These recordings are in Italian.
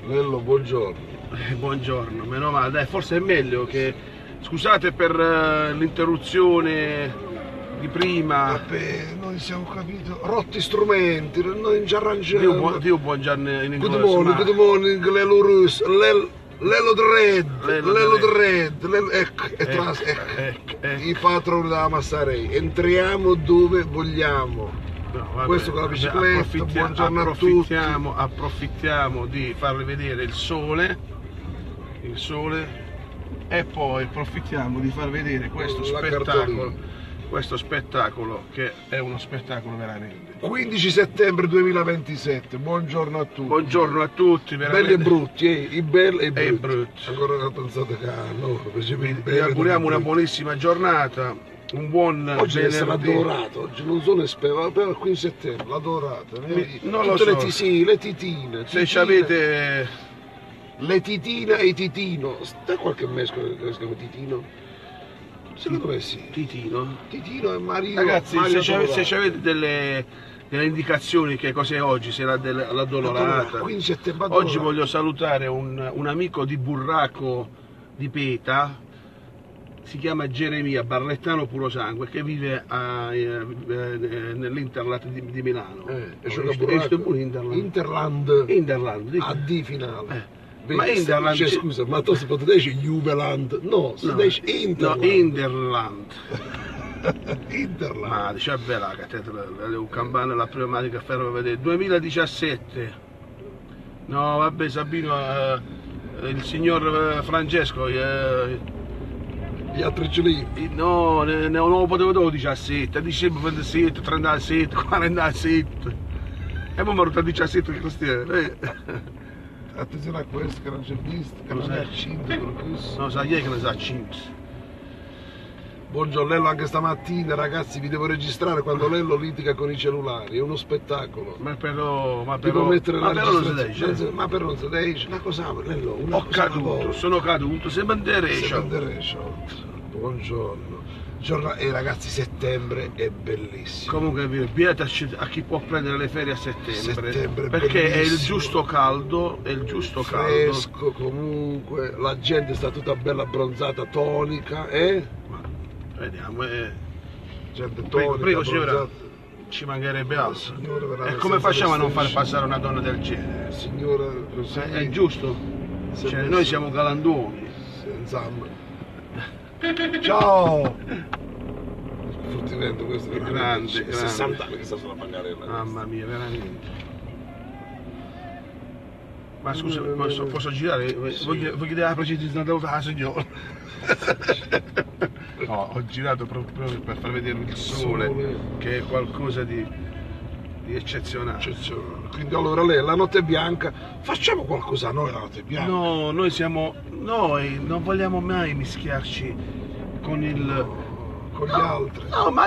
Lello, buongiorno. Buongiorno, meno male, dai, forse è meglio che... Scusate per l'interruzione di prima. Vabbè, noi siamo capito, rotti strumenti, noi non ci arrangiamo. Dio buongiorno in inglese. Good morning, Lello Rus, Lello Dread, ecco, i patroni della Massarei, entriamo dove vogliamo. No, vabbè, questo con la bicicletta, buongiorno a tutti. Approfittiamo di farvi vedere il sole, e poi approfittiamo di far vedere questo spettacolo che è uno spettacolo veramente. 15 settembre 2027, buongiorno a tutti. Buongiorno a tutti, veramente. Belli e brutti, i belli e i brutti. Ancora non pensate che vi auguriamo una buonissima giornata. Un buon oggi deve essere adorato, oggi non sono esperto, però il 15 settembre l'adorato. Non lo so. Le titine. Se ci avete le titine e i titino, sta qualche mescolo che si chiama titino? Secondo me sì. Titino e Mario. Ragazzi, Mario se ci avete delle indicazioni che cos'è oggi, se l'addolorata. 15 settembre oggi voglio salutare un amico di Burraco di Peta. Si chiama Geremia, barlettano puro sangue, che vive nell'Interland di Milano. Interland. AD finale. Ma Interland... scusa, ma tu si può dire Juveland? No, si dice Interland. No, Interland. Interland. Ma c'è bella cattedra, un campano, la pneumatica ferro a vedere. 2017. No, vabbè, Sabino, il signor Francesco... Gli altri gelini? No, non lo potevo 17, dicembre 27, 37, 47. E poi mi ha rotto 17 cristiani. Attenzione a questo che non c'è visto, che non è a 5 per questo. No, sai che ne sa 5. Buongiorno Lello, anche stamattina ragazzi vi devo registrare quando Lello litiga con i cellulari, è uno spettacolo. Ma però non si dice, ma cosa Lello? Ho caduto, sono caduto, sempre in derecho. Buongiorno. Ragazzi, settembre è bellissimo. Comunque beata a chi può prendere le ferie a settembre perché bellissimo. È il giusto caldo, fresco comunque, la gente sta tutta bella abbronzata, tonica, Vediamo, gente tonica, prego signora, ci mancherebbe altro. E come facciamo a non far passare una donna del genere? Signora, così, è giusto? Cioè, noi siamo galantuoni. Ciao! Fruttivento, questo è grande. 60 anni che sta sulla bancarella. Mamma mia, veramente. Ma scusa, posso girare? Sì. Voglio chiedere la precisione della signora. No, ho girato proprio per far vedere il sole, che è qualcosa di eccezionale. Quindi allora lei, la notte bianca, facciamo qualcosa noi la notte bianca? No, noi non vogliamo mai mischiarci con gli altri. No, ma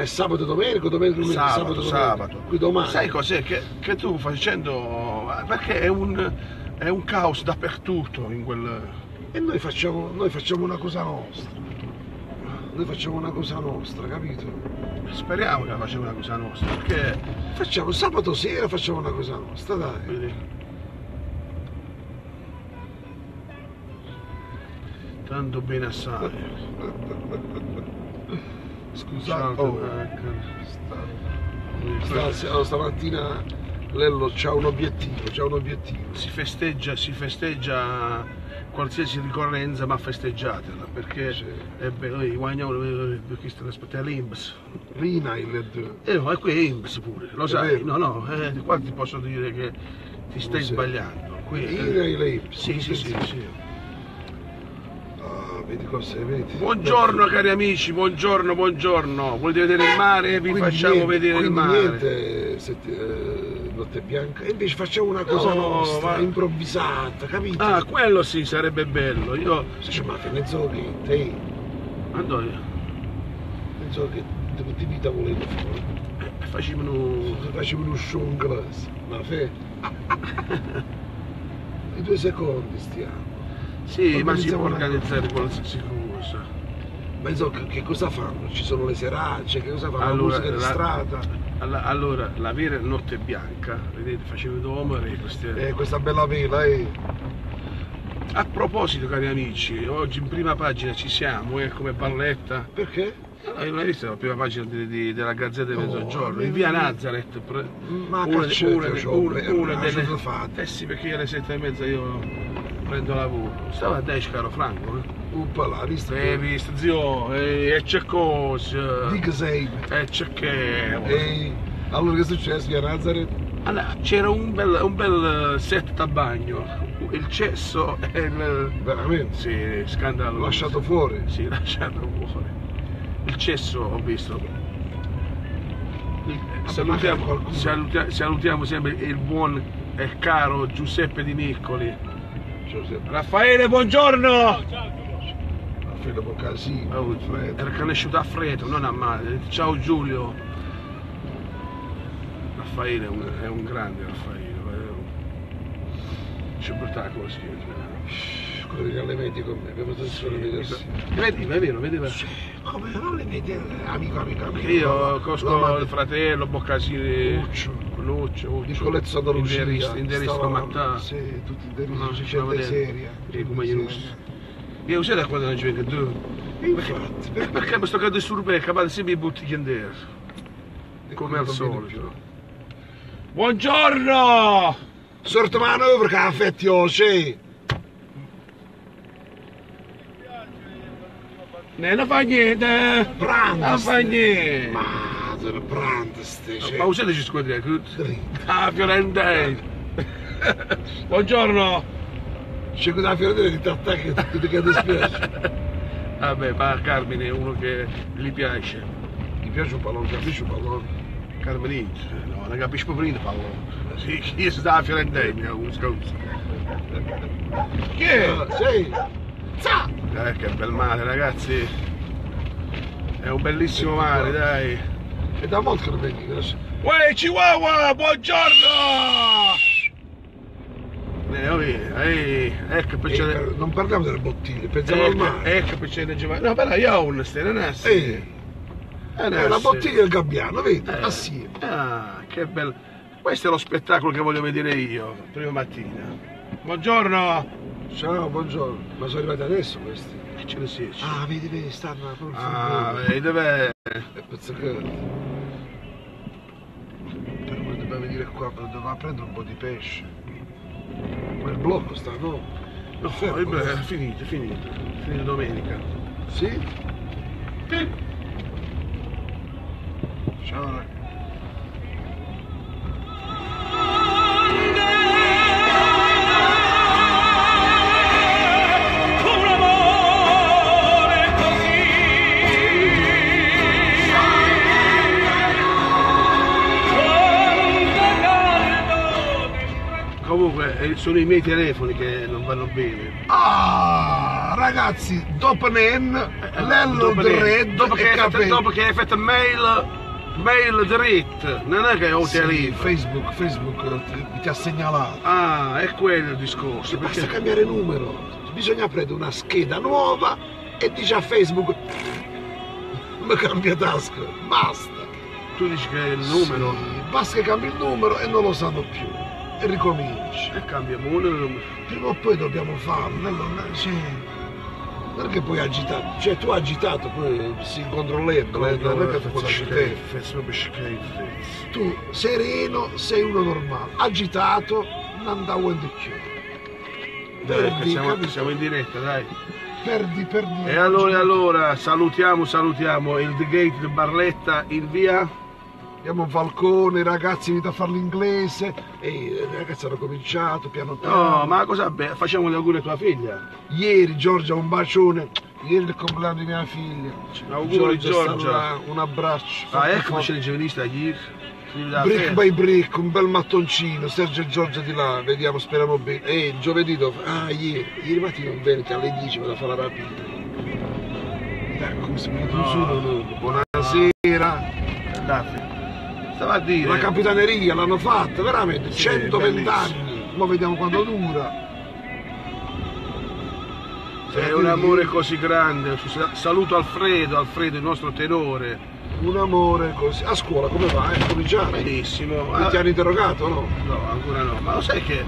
è sabato e domenica, sabato. Qui domani. Sai cos'è? Che tu facendo... perché è un caos dappertutto in quel... E noi facciamo una cosa nostra. Noi facciamo una cosa nostra, capito? Speriamo che facciamo una cosa nostra, perché... Facciamo sabato sera, facciamo una cosa nostra, dai. Vedi? Tanto bene assai. Scusate. Stamattina Lello c'ha un obiettivo. Si festeggia qualsiasi ricorrenza, ma festeggiatela, perché è bello, i guagnoli, perché stanno aspettando l'Inps. Rinail. E qui è Inps pure, lo sai? No, qua ti posso dire che ti stai sbagliando. Rinail. Sì. Vedi cosa vedi? Buongiorno cari amici, buongiorno. Volete vedere il mare? Vi facciamo vedere il mare. Niente, notte bianca. E invece facciamo una cosa nostra, improvvisata, capito? Ah, quello sì, sarebbe bello. Io... Ma che mezz'oretta, Ma dove? Mezz'oretta, di vita volete fare? Facciamo uno shungles, ma fe? I 2 secondi stiamo. Sì, ma si può organizzare qualsiasi cosa. Ma insomma, che cosa fanno? Ci sono le serate, che cosa fanno? Allora, la musica di strada? Allora, la vera notte bianca, vedete, facevo domare queste... questa bella vela, A proposito, cari amici, oggi in prima pagina ci siamo, come Barletta. Perché? Non hai visto la prima pagina della Gazzetta del Mezzogiorno? In via Nazareth, ma una delle... fatte. Eh sì, perché io alle 7:30 io prendo lavoro. Stava a 10, caro Franco, Là, visto? Hai visto, zio? E c'è cosa? Di che sei? E c'è che... Allora che è successo, via Nazareth? Allora, c'era un bel set da bagno, il cesso e il... Veramente? Sì, scandalo. Lasciato fuori? Sì, lasciato fuori. Il cesso ho visto. Salutiamo sempre il buon e caro Giuseppe Di Niccoli. Raffaele, buongiorno! Raffaele Boccasino. Era conosciuto a freddo, non a male. Ciao Giulio. Raffaele è un grande Raffaele. C'è brutta cosa quello degli allenamenti con me, abbiamo attenzione a vedersi. Vedi, è vero, vedeva. Come non le vedi, amico. Io conosco il fratello, Boccasini, Luccio, Nicolezzo D'Olucia, Inderisco Mattà. Sì, tutti Inderisco, gente seria. Io sai da quando non ci vengo tu? Infatti. Perché mi sto cadendo disturbare, capite sempre i butti in terra. Come al solito. Buongiorno! Sorto manovra che affettiosi! Non fa niente! Non fa niente! Madre, pranteste! Ma usate ci squadriamo? Ah, Fiorentino! Buongiorno! C'è da Fiorentino che ti attacca e ti dispiace. Vabbè, ma Carmine è uno che gli piace. Gli piace un pallone, capisci un pallone? Carmine, no, non capisco proprio il pallone. Sì, io sto da Fiorentino, scusa. Che? Sì! Che bel mare, ragazzi! È un bellissimo mare, dai! E da molto che non vengi, Uè, Chihuahua, buongiorno! Ecco perché... non parliamo delle bottiglie, pensiamo al mare. Ecco perché no, però io ho una stella, non è la bottiglia e il gabbiano, vedi? Assieme. Ah, che bello! Questo è lo spettacolo che voglio vedere io, prima mattina. Buongiorno! Ciao, buongiorno. Ma sono arrivati adesso questi? Ce ne si. Ah, vedi, stanno proprio. Ah, vedi, dov'è? È pezzaccato. Però dobbiamo venire qua, dobbiamo prendere un po' di pesce. Ma il blocco sta, no? No, è finito. Finito domenica. Sì? Sì. Ciao. Comunque sono i miei telefoni che non vanno bene. Ah, ragazzi, dopo Nen, Lello Dred, dopo che hai fatto mail dritt, non è che ho telefono. Facebook ti ha segnalato. Ah, è quello il discorso. Perché basta cambiare numero, bisogna prendere una scheda nuova e dice a Facebook mi cambia tasca, basta. Tu dici che è il numero? Sì, basta che cambi il numero e non lo sanno più. E ricominci. E cambiamo uno. Prima o poi dobbiamo farlo, non è che poi agitato, cioè tu agitato, poi si controlletto, non è che faccio te. Tu sereno sei uno normale, agitato non da niente più. Siamo in diretta, dai. Perdi. E allora salutiamo il The Gate di Barletta in via. Abbiamo un Falcone, i ragazzi venite a fare l'inglese e i ragazzi hanno cominciato piano piano. No, ma cosa facciamo gli auguri a tua figlia? Ieri Giorgia un bacione, ieri il compleanno di mia figlia. Auguri Giorgia. Un abbraccio. Ah, ecco c'è il giornalista ieri. Brick by brick, un bel mattoncino, Sergio e Giorgia di là, vediamo, speriamo bene. Giovedì ieri mattina non bene, che alle 10 vado a fare la rapina. Dai, come si vede buonasera. Stava a dire. La capitaneria l'hanno fatta, veramente, sì, 120 anni, ma vediamo quando dura. È un amore così grande. Saluto Alfredo, il nostro tenore. Un amore così. A scuola come va? Cominciare? Benissimo. Ti hanno interrogato, no? No, ancora no. Ma lo sai che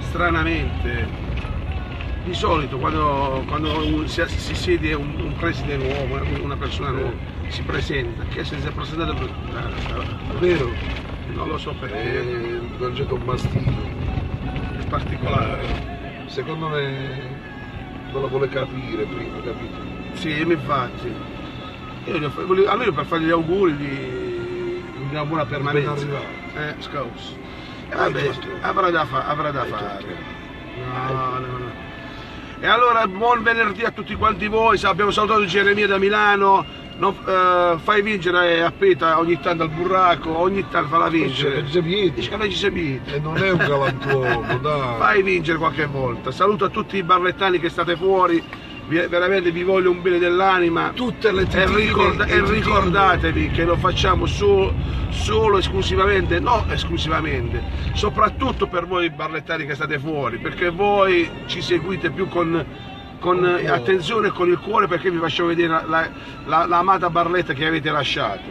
stranamente, di solito quando si siede un preside nuovo, una persona nuova, si presenta, che se si è presentato È vero? non lo so perché, Il progetto Mastino. è particolare. Secondo me non lo vuole capire prima, capito? Sì, infatti. Io almeno per fargli gli auguri di una buona permanenza. Ben arrivato. Scouts. Hai Vabbè, tutto. avrà da Hai fare. tutto. No. E allora buon venerdì a tutti quanti voi. Abbiamo salutato Geremia da Milano. Fai vincere a Peta ogni tanto al burraco, ogni tanto fa la vincere. Dice che non ci sei E non è un galantuomo, dai. Fai vincere qualche volta. Saluto a tutti i barlettani che state fuori. Veramente vi voglio un bene dell'anima. Tutte le e ricordatevi che lo facciamo solo esclusivamente, no esclusivamente, soprattutto per voi barlettani che state fuori, perché voi ci seguite più con attenzione e con il cuore, perché vi facciamo vedere l'amata barletta che avete lasciato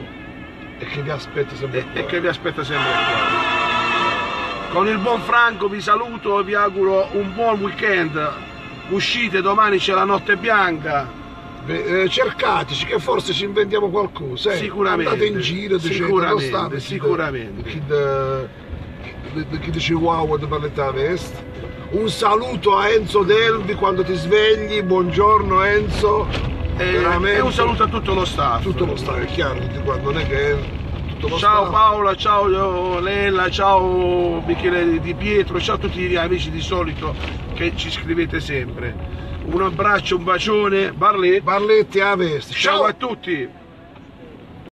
e che vi aspetta sempre qua. E che vi aspetta sempre qua. Con il buon Franco vi saluto e vi auguro un buon weekend. Uscite, domani c'è la notte bianca. Cercateci che forse ci inventiamo qualcosa. Sicuramente. Andate in giro, sicuramente. Chi dice wow di Barletta Vest. Un saluto a Enzo Delvi quando ti svegli, buongiorno Enzo. E un saluto a tutto lo staff. Tutto lo staff, è chiaro, non è che tutto lo ciao staff. Paola, ciao Lella, ciao Michele Di Pietro, ciao a tutti gli amici di solito che ci scrivete sempre. Un abbraccio, un bacione, Barletti a Vest. Ciao a tutti!